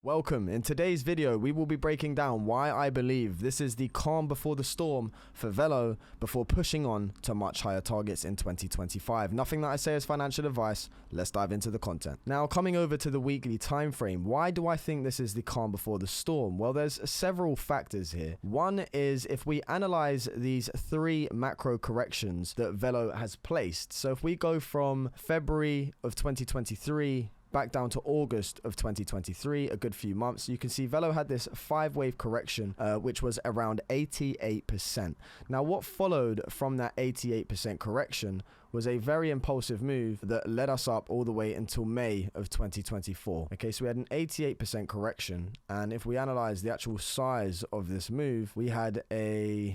Welcome. In today's video, we will be breaking down why I believe this is the calm before the storm for VELO before pushing on to much higher targets in 2025. Nothing that I say is financial advice. Let's dive into the content. Now, coming over to the weekly time frame, why do I think this is the calm before the storm? Well, there's several factors here. One is if we analyze these three macro corrections that VELO has placed. So if we go from February of 2023 back down to August of 2023, a good few months, you can see VELO had this 5-wave correction, which was around 88%. Now, what followed from that 88% correction was a very impulsive move that led us up all the way until May of 2024. Okay, so we had an 88% correction, and if we analyze the actual size of this move, we had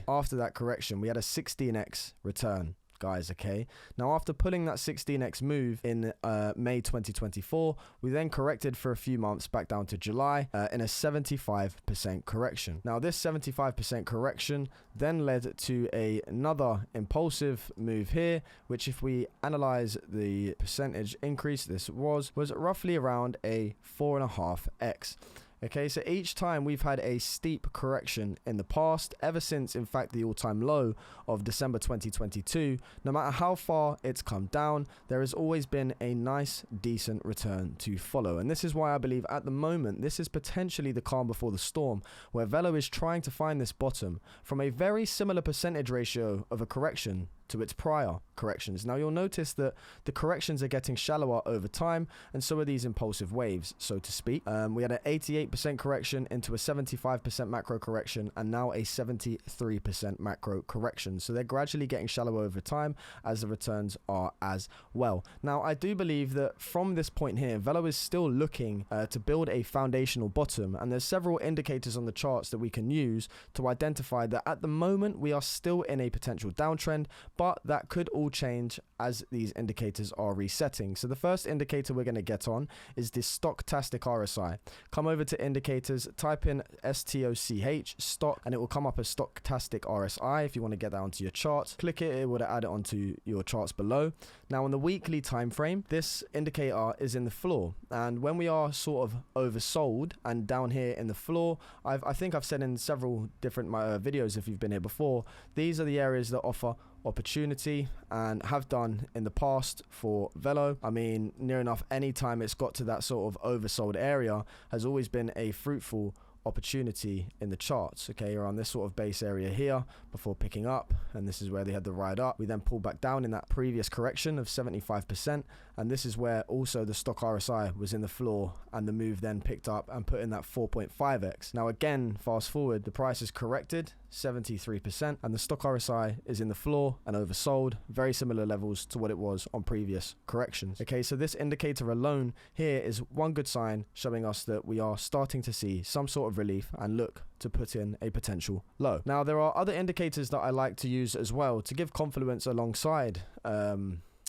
after that correction, we had a 16x return. Guys, okay, now after pulling that 16x move in May 2024, we then corrected for a few months back down to July in a 75% correction. Now this 75% correction then led to another impulsive move here, which if we analyze the percentage increase, this was roughly around a 4.5x. Okay, so each time we've had a steep correction in the past, ever since, in fact, the all-time low of December 2022, no matter how far it's come down, there has always been a nice, decent return to follow. And this is why I believe at the moment, this is potentially the calm before the storm, where VELO is trying to find this bottom from a very similar percentage ratio of a correction to its prior corrections. Now you'll notice that the corrections are getting shallower over time, and so are these impulsive waves, so to speak. We had an 88% correction into a 75% macro correction, and now a 73% macro correction. So they're gradually getting shallower over time as the returns are as well. Now I do believe that from this point here, VELO is still looking to build a foundational bottom, and there's several indicators on the charts that we can use to identify that at the moment we are still in a potential downtrend, but that could all change as these indicators are resetting. So the first indicator we're going to get on is the stochastic RSI. Come over to indicators, type in STOCH, stock, and it will come up as stochastic RSI. If you want to get that onto your charts, click it, it will add it onto your charts below. Now on the weekly time frame, this indicator is in the floor, and when we are sort of oversold and down here in the floor, I think I've said in several different videos, if you've been here before, these are the areas that offer opportunity and have done in the past for VELO. I mean, near enough any time it's got to that sort of oversold area has always been a fruitful opportunity in the charts. Okay, around this sort of base area here before picking up, and this is where they had the ride up. We then pulled back down in that previous correction of 75%, and this is where also the stock RSI was in the floor, and the move then picked up and put in that 4.5x. Now again, fast forward, the price is corrected 73%, and the stock RSI is in the floor and oversold, very similar levels to what it was on previous corrections. Okay, so this indicator alone here is one good sign showing us that we are starting to see some sort of relief and look to put in a potential low. Now there are other indicators that I like to use as well to give confluence alongside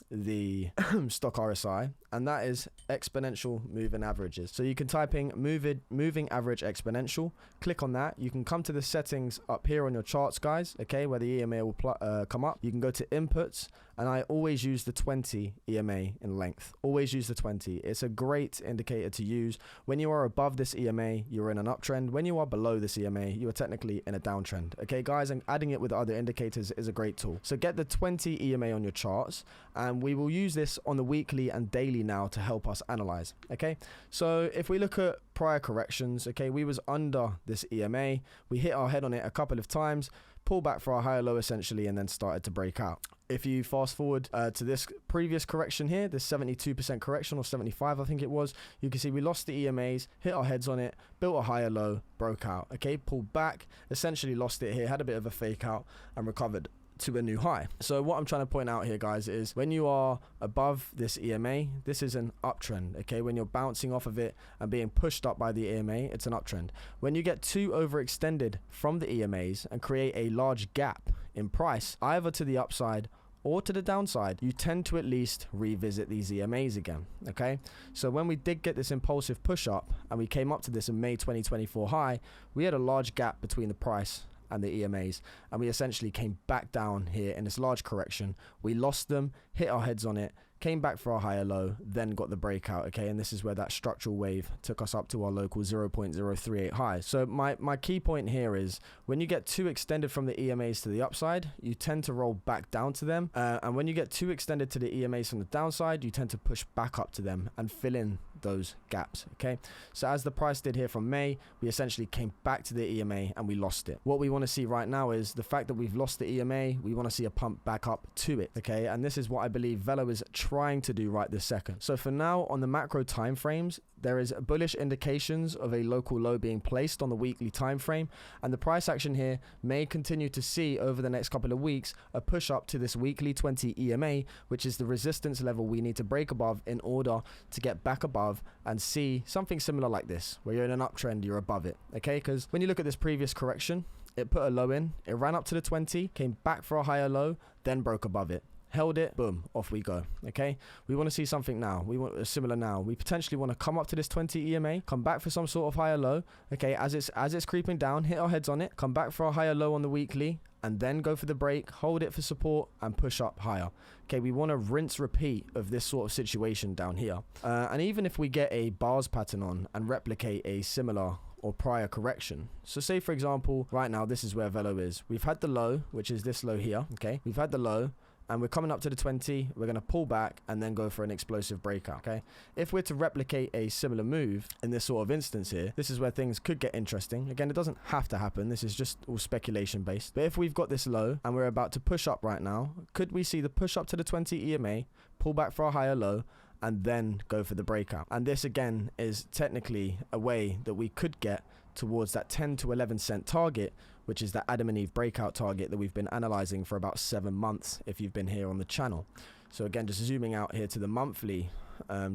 the stock RSI, and that is exponential moving averages. So you can type in moving average exponential, click on that. You can come to the settings up here on your charts, guys, okay, where the EMA will come up. You can go to inputs, and I always use the 20 EMA in length. Always use the 20. It's a great indicator to use. When you are above this EMA, you're in an uptrend. When you are below this EMA, you are technically in a downtrend. Okay, guys, and adding it with other indicators is a great tool. So get the 20 EMA on your charts, and we will use this on the weekly and daily now to help us analyze. Okay, so if we look at prior corrections, okay, we was under this EMA, we hit our head on it a couple of times, pull back for our higher low essentially, and then started to break out. If you fast forward to this previous correction here, this 72% correction, or 75 I think it was, you can see we lost the EMAs, hit our heads on it, built a higher low, broke out. Okay, pulled back, essentially lost it here, had a bit of a fake out, and recovered to a new high. So what I'm trying to point out here, guys, is when you are above this EMA, this is an uptrend. Okay, when you're bouncing off of it and being pushed up by the EMA, it's an uptrend. When you get too overextended from the EMAs and create a large gap in price, either to the upside or to the downside, you tend to at least revisit these EMAs again. Okay, so when we did get this impulsive push up and we came up to this in May 2024 high, we had a large gap between the price and the EMAs, and we essentially came back down here in this large correction. We lost them, hit our heads on it, came back for our higher low, then got the breakout, okay? And this is where that structural wave took us up to our local 0.038 high. So my key point here is when you get too extended from the EMAs to the upside, you tend to roll back down to them. And when you get too extended to the EMAs from the downside, you tend to push back up to them and fill in those gaps, okay? So as the price did here from May, we essentially came back to the EMA and we lost it. What we want to see right now is the fact that we've lost the EMA, we want to see a pump back up to it, okay? And this is what I believe VELO is trying to do right this second. So for now, on the macro time frames, there is bullish indications of a local low being placed on the weekly time frame, and the price action here may continue to see over the next couple of weeks a push up to this weekly 20 EMA, which is the resistance level we need to break above in order to get back above and see something similar like this, where you're in an uptrend, you're above it, okay? Because when you look at this previous correction, it put a low in, it ran up to the 20, came back for a higher low, then broke above it. Held it, boom, off we go, okay? We want to see something now. We want a similar now. We potentially want to come up to this 20 EMA, come back for some sort of higher low, okay? As it's creeping down, hit our heads on it, come back for a higher low on the weekly, and then go for the break, hold it for support, and push up higher. Okay, we want to rinse repeat of this sort of situation down here. And even if we get a bars pattern on and replicate a similar or prior correction. So say, for example, right now, this is where VELO is. We've had the low, which is this low here, okay? We've had the low, and we're coming up to the 20, we're going to pull back and then go for an explosive breakout, okay? If we're to replicate a similar move in this sort of instance here, this is where things could get interesting. Again, it doesn't have to happen. This is just all speculation based. But if we've got this low and we're about to push up right now, could we see the push up to the 20 EMA, pull back for a higher low, and then go for the breakout? And this again is technically a way that we could get towards that 10 to 11 cent target, which is that Adam and Eve breakout target that we've been analyzing for about 7 months if you've been here on the channel. So again, just zooming out here to the monthly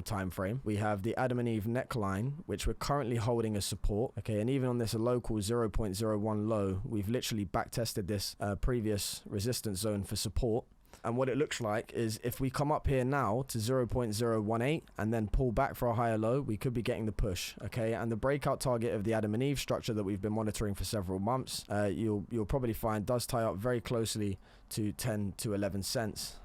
time frame, we have the Adam and Eve neckline, which we're currently holding as support, okay? And even on this local 0.01 low, we've literally back tested this previous resistance zone for support. And what it looks like is if we come up here now to 0.018 and then pull back for a higher low, we could be getting the push, okay? And the breakout target of the Adam and Eve structure that we've been monitoring for several months, you'll probably find does tie up very closely to 10 to 11 cents,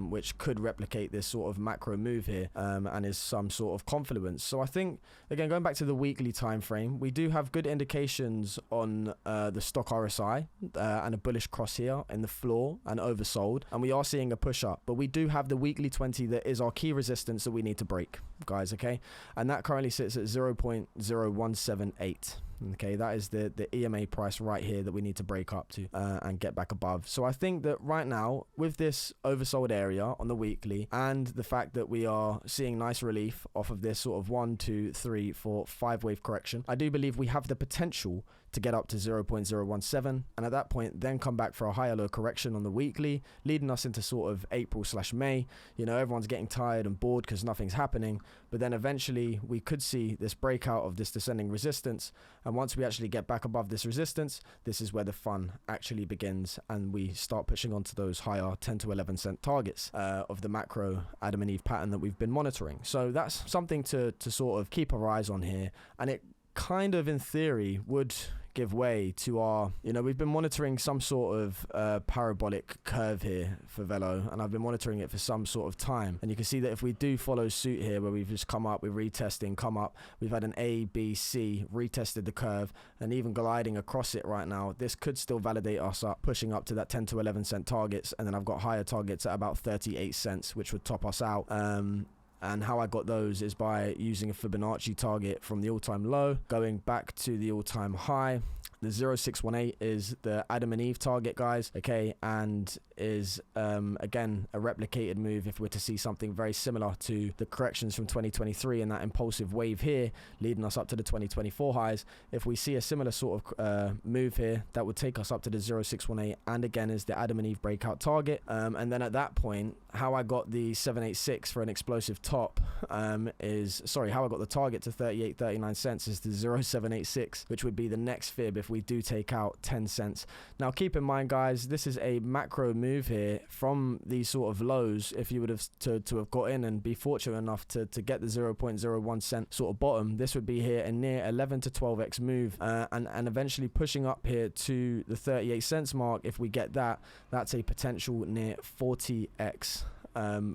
which could replicate this sort of macro move here, and is some sort of confluence. So I think, again, going back to the weekly time frame, we do have good indications on the stock RSI and a bullish cross here in the floor and oversold, and we are seeing a push up, but we do have the weekly 20 that is our key resistance that we need to break, guys, okay? And that currently sits at 0.0178. Okay, that is the EMA price right here that we need to break up to and get back above. So I think that right now, with this oversold area on the weekly and the fact that we are seeing nice relief off of this sort of 1, 2, 3, 4, 5 wave correction, I do believe we have the potential to get up to 0.017, and at that point then come back for a higher low correction on the weekly, leading us into sort of April/May. You know, everyone's getting tired and bored because nothing's happening, but then eventually we could see this breakout of this descending resistance, and once we actually get back above this resistance, this is where the fun actually begins, and we start pushing onto those higher 10 to 11 cent targets of the macro Adam and Eve pattern that we've been monitoring. So that's something to sort of keep our eyes on here, and it kind of in theory would give way to our, you know, we've been monitoring some sort of parabolic curve here for VELO, and I've been monitoring it for some sort of time, and you can see that if we do follow suit here, where we've just come up, we're retesting, come up, we've had an A, B, C, retested the curve, and even gliding across it right now, this could still validate us up, pushing up to that 10 to 11 cent targets, and then I've got higher targets at about 38 cents, which would top us out. And how I got those is by using a Fibonacci target from the all-time low, going back to the all-time high. The 0618 is the Adam and Eve target, guys, okay, and is, again, a replicated move if we're to see something very similar to the corrections from 2023 and that impulsive wave here leading us up to the 2024 highs. If we see a similar sort of move here, that would take us up to the 0618, and again is the Adam and Eve breakout target. And then at that point, how I got the 786 for an explosive top top is, sorry, how I got the target to 38.39 cents is the 0786, which would be the next fib if we do take out 10 cents. Now keep in mind, guys, this is a macro move here from these sort of lows. If you would have to have got in and be fortunate enough to get the 0.01 cent sort of bottom, this would be here a near 11 to 12x move, and eventually pushing up here to the 38 cents mark. If we get that, that's a potential near 40x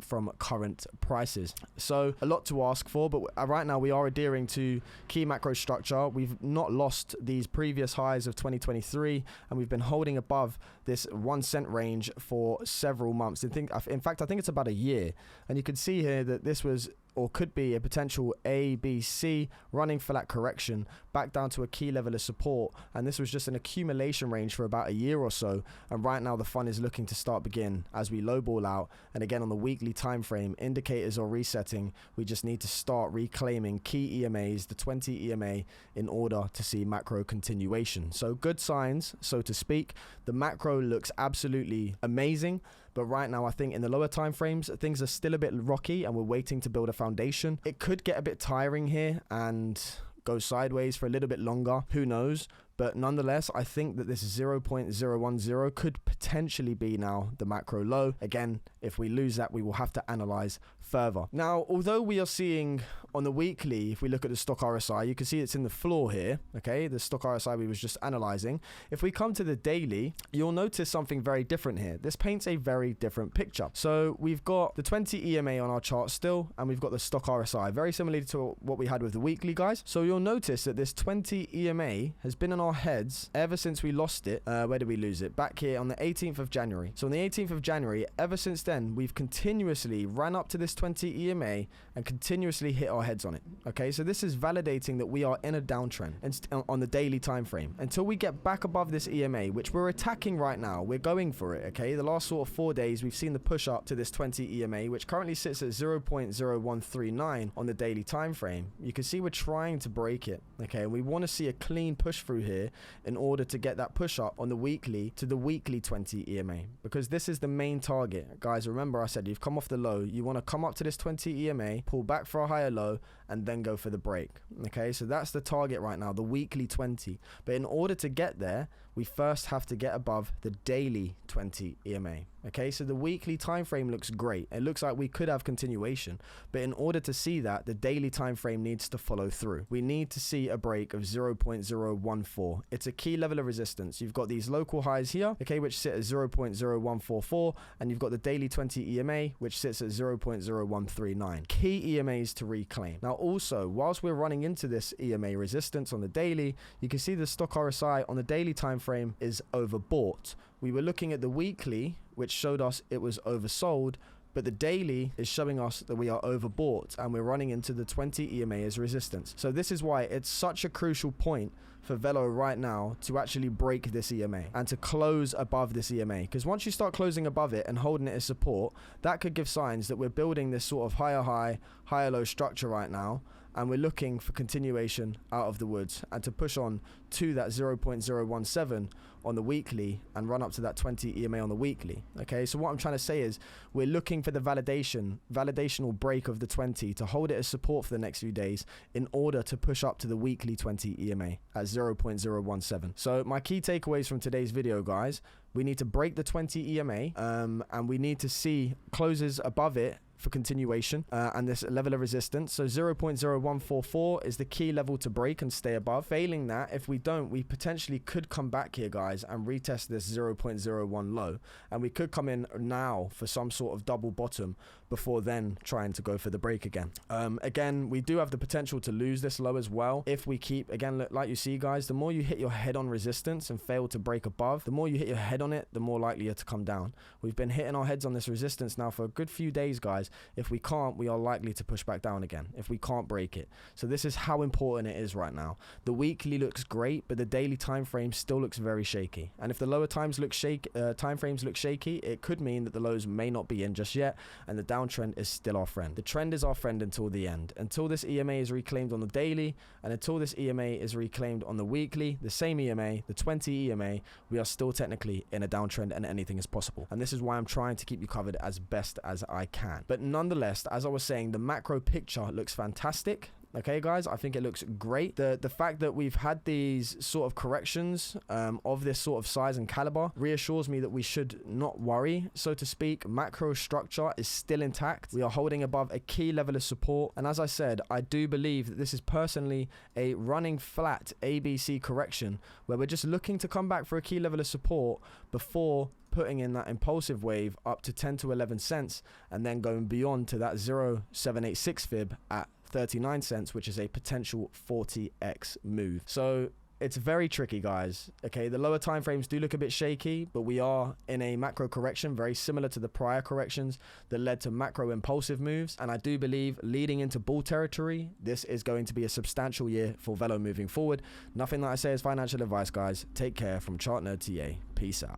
from current prices. So a lot to ask for, but right now we are adhering to key macro structure. We've not lost these previous highs of 2023, and we've been holding above this 1 cent range for several months. In fact, I think it's about a year, and you can see here that this was, or could be, a potential A, B, C running for that correction back down to a key level of support, and this was just an accumulation range for about a year or so. And right now the fun is looking to start begin as we lowball out, and again on the weekly time frame, indicators are resetting. We just need to start reclaiming key EMAs, the 20 EMA, in order to see macro continuation. So good signs, so to speak. The macro looks absolutely amazing, but right now I think in the lower time frames things are still a bit rocky, and we're waiting to build a foundation. It could get a bit tiring here and go sideways for a little bit longer, who knows. But nonetheless, I think that this 0.010 could potentially be now the macro low. Again, if we lose that, we will have to analyze further. Now, although we are seeing on the weekly, if we look at the stock RSI, you can see it's in the floor here, okay? The stock RSI we was just analyzing. If we come to the daily, you'll notice something very different here. This paints a very different picture. So we've got the 20 EMA on our chart still, and we've got the stock RSI, very similar to what we had with the weekly, guys. So you'll notice that this 20 EMA has been on our heads ever since we lost it. Where did we lose it? Back here on the 18th of January. So on the 18th of January, ever since then, we've continuously ran up to this 20 EMA and continuously hit our heads on it. Okay, so this is validating that we are in a downtrend and on the daily time frame. Until we get back above this EMA, which we're attacking right now, we're going for it. Okay, the last sort of 4 days, we've seen the push up to this 20 EMA, which currently sits at 0.0139 on the daily time frame. You can see we're trying to break it. Okay, we want to see a clean push through here in order to get that push up on the weekly to the weekly 20 EMA, because this is the main target. Guys, remember I said you've come off the low, you want to come up to this 20 EMA, pull back for a higher low, and then go for the break. Okay, so that's the target right now, the weekly 20. But in order to get there, we first have to get above the daily 20 EMA. Okay, so the weekly time frame looks great. It looks like we could have continuation, but in order to see that, the daily time frame needs to follow through. We need to see a break of 0.014. It's a key level of resistance. You've got these local highs here, okay, which sit at 0.0144, and you've got the daily 20 EMA, which sits at 0.0139. Key EMAs to reclaim. Now also, whilst we're running into this EMA resistance on the daily, you can see the stock RSI on the daily time frame is overbought. We were looking at the weekly, which showed us it was oversold, but the daily is showing us that we are overbought, and we're running into the 20 EMA as resistance. So this is why it's such a crucial point for VELO right now to actually break this EMA and to close above this EMA, because once you start closing above it and holding it as support, that could give signs that we're building this sort of higher high, higher low structure right now, and we're looking for continuation out of the woods and to push on to that 0.017 on the weekly and run up to that 20 EMA on the weekly. Okay, so what I'm trying to say is we're looking for the validational break of the 20 to hold it as support for the next few days in order to push up to the weekly 20 EMA at 0.017. So my key takeaways from today's video, guys, we need to break the 20 EMA and we need to see closes above it for continuation and this level of resistance. So 0.0144 is the key level to break and stay above. Failing that, if we don't, we potentially could come back here, guys, and retest this 0.01 low, and we could come in now for some sort of double bottom before then trying to go for the break again. Again, we do have the potential to lose this low as well if we keep, again, like you see, guys, the more you hit your head on resistance and fail to break above, the more you hit your head on it, the more likely you're to come down. We've been hitting our heads on this resistance now for a good few days, guys. If we can't, we are likely to push back down again if we can't break it. So this is how important it is right now. The weekly looks great, but the daily time frame still looks very shaky. And if the lower time frames look shaky, it could mean that the lows may not be in just yet, and the downtrend is still our friend. The trend is our friend until the end. Until this EMA is reclaimed on the daily, and until this EMA is reclaimed on the weekly, the same EMA, the 20 EMA, we are still technically in a downtrend and anything is possible. And this is why I'm trying to keep you covered as best as I can. But But nonetheless, as I was saying, the macro picture looks fantastic. Okay, guys, I think it looks great. The fact that we've had these sort of corrections of this sort of size and caliber reassures me that we should not worry, so to speak. Macro structure is still intact. We are holding above a key level of support. And as I said, I do believe that this is personally a running flat ABC correction where we're just looking to come back for a key level of support before putting in that impulsive wave up to 10 to 11 cents and then going beyond to that 0.786 fib at 39 cents, which is a potential 40x move. So it's very tricky, guys. Okay, the lower time frames do look a bit shaky, but we are in a macro correction very similar to the prior corrections that led to macro impulsive moves. And I do believe leading into bull territory, this is going to be a substantial year for VELO moving forward. Nothing that I say is financial advice, guys. Take care. From Chart Nerd TA. Peace out.